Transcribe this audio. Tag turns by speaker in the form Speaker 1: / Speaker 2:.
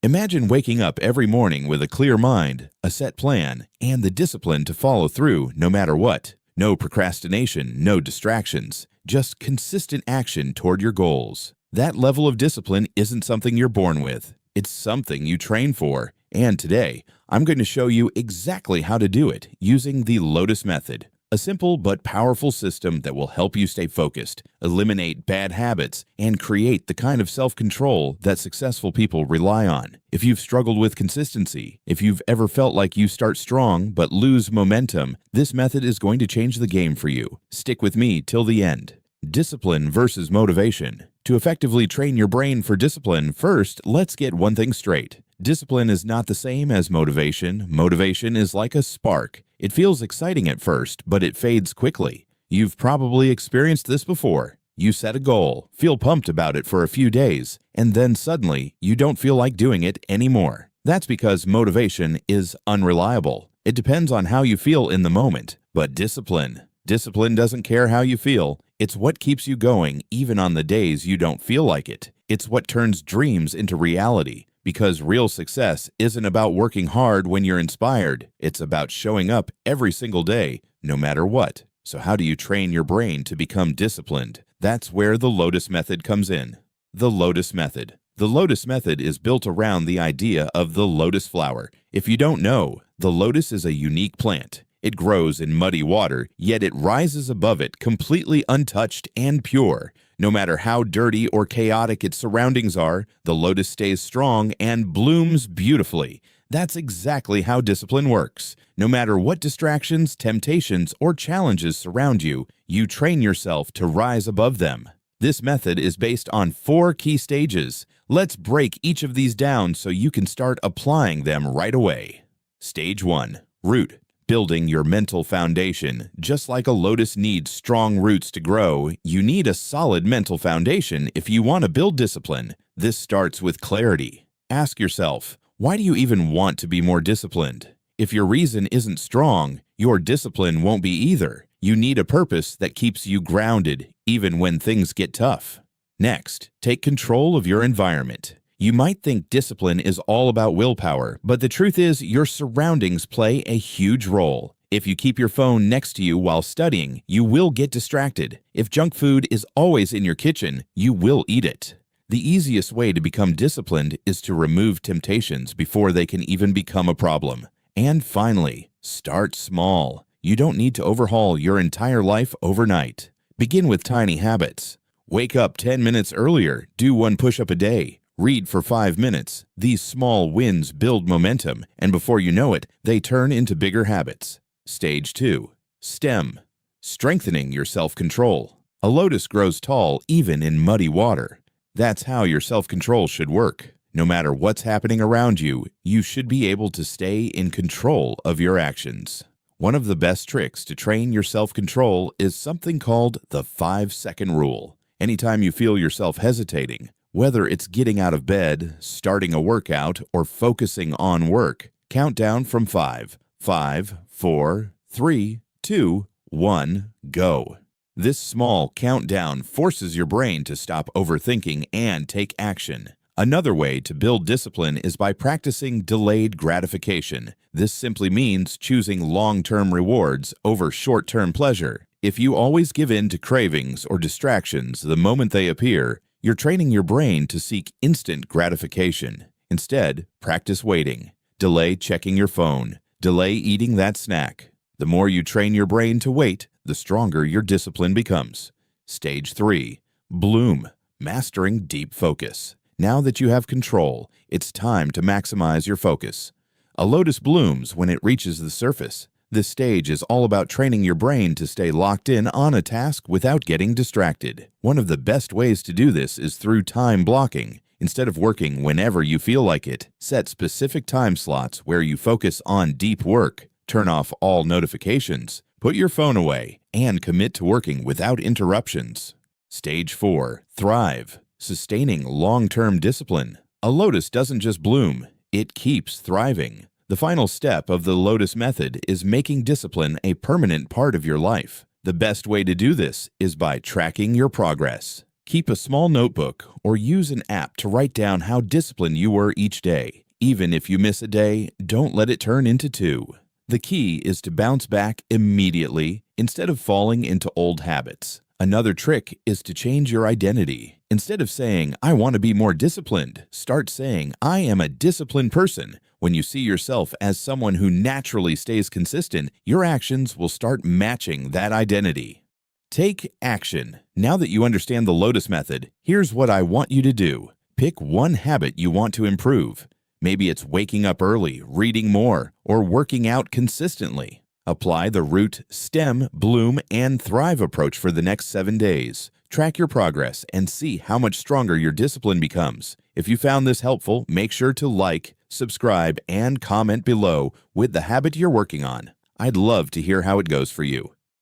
Speaker 1: Imagine waking up every morning with a clear mind, a set plan, and the discipline to follow through no matter what. No procrastination, no distractions, just consistent action toward your goals. That level of discipline isn't something you're born with. It's something you train for. And today, I'm going to show you exactly how to do it using the Lotus Method. A simple but powerful system that will help you stay focused, eliminate bad habits, and create the kind of self-control that successful people rely on. If you've struggled with consistency, if you've ever felt like you start strong but lose momentum, this method is going to change the game for you. Stick with me till the end. Discipline versus motivation. To effectively train your brain for discipline, first, let's get one thing straight. Discipline is not the same as motivation. Motivation is like a spark. It feels exciting at first, but it fades quickly. You've probably experienced this before. You set a goal, feel pumped about it for a few days, and then suddenly you don't feel like doing it anymore. That's because motivation is unreliable. It depends on how you feel in the moment. But discipline doesn't care how you feel. It's what keeps you going even on the days you don't feel like it. It's what turns dreams into reality. Because real success isn't about working hard when you're inspired. It's about showing up every single day, no matter what. So how do you train your brain to become disciplined? That's where the Lotus Method comes in. The Lotus Method. The Lotus Method is built around the idea of the lotus flower. If you don't know, the lotus is a unique plant. It grows in muddy water, yet it rises above it completely untouched and pure. No matter how dirty or chaotic its surroundings are, the lotus stays strong and blooms beautifully. That's exactly how discipline works. No matter what distractions, temptations, or challenges surround you, you train yourself to rise above them. This method is based on 4 key stages. Let's break each of these down so you can start applying them right away. Stage 1. Root. Building your mental foundation. Just like a lotus needs strong roots to grow, you need a solid mental foundation if you want to build discipline. This starts with clarity. Ask yourself, why do you even want to be more disciplined? If your reason isn't strong, your discipline won't be either. You need a purpose that keeps you grounded, even when things get tough. Next, take control of your environment. You might think discipline is all about willpower, but the truth is your surroundings play a huge role. If you keep your phone next to you while studying, you will get distracted. If junk food is always in your kitchen, you will eat it. The easiest way to become disciplined is to remove temptations before they can even become a problem. And finally, start small. You don't need to overhaul your entire life overnight. Begin with tiny habits. Wake up 10 minutes earlier, do 1 push-up a day. Read for 5 minutes. These small wins build momentum, and before you know it, they turn into bigger habits. Stage 2. Stem. Strengthening your self-control. A lotus grows tall even in muddy water. That's how your self-control should work. No matter what's happening around you, you should be able to stay in control of your actions. One of the best tricks to train your self-control is something called the 5-second rule. Anytime you feel yourself hesitating, whether it's getting out of bed, starting a workout, or focusing on work, count down from 5. 5, 4, 3, 2, 1, go. This small countdown forces your brain to stop overthinking and take action. Another way to build discipline is by practicing delayed gratification. This simply means choosing long-term rewards over short-term pleasure. If you always give in to cravings or distractions the moment they appear, you're training your brain to seek instant gratification. Instead, practice waiting. Delay checking your phone. Delay eating that snack. The more you train your brain to wait, the stronger your discipline becomes. Stage 3. Bloom. Mastering deep focus. Now that you have control, it's time to maximize your focus. A lotus blooms when it reaches the surface. This stage is all about training your brain to stay locked in on a task without getting distracted. One of the best ways to do this is through time blocking. Instead of working whenever you feel like it, set specific time slots where you focus on deep work. Turn off all notifications, put your phone away, and commit to working without interruptions. Stage 4. Thrive. Sustaining long-term discipline. A lotus doesn't just bloom, it keeps thriving. The final step of the Lotus Method is making discipline a permanent part of your life. The best way to do this is by tracking your progress. Keep a small notebook or use an app to write down how disciplined you were each day. Even if you miss a day, don't let it turn into two. The key is to bounce back immediately instead of falling into old habits. Another trick is to change your identity. Instead of saying, "I want to be more disciplined," start saying, "I am a disciplined person." When you see yourself as someone who naturally stays consistent, your actions will start matching that identity. Take action. Now that you understand the Lotus Method, here's what I want you to do. Pick one habit you want to improve. Maybe it's waking up early, reading more, or working out consistently. Apply the root, stem, bloom, and thrive approach for the next 7 days. Track your progress and see how much stronger your discipline becomes. If you found this helpful, make sure to like, subscribe, and comment below with the habit you're working on. I'd love to hear how it goes for you.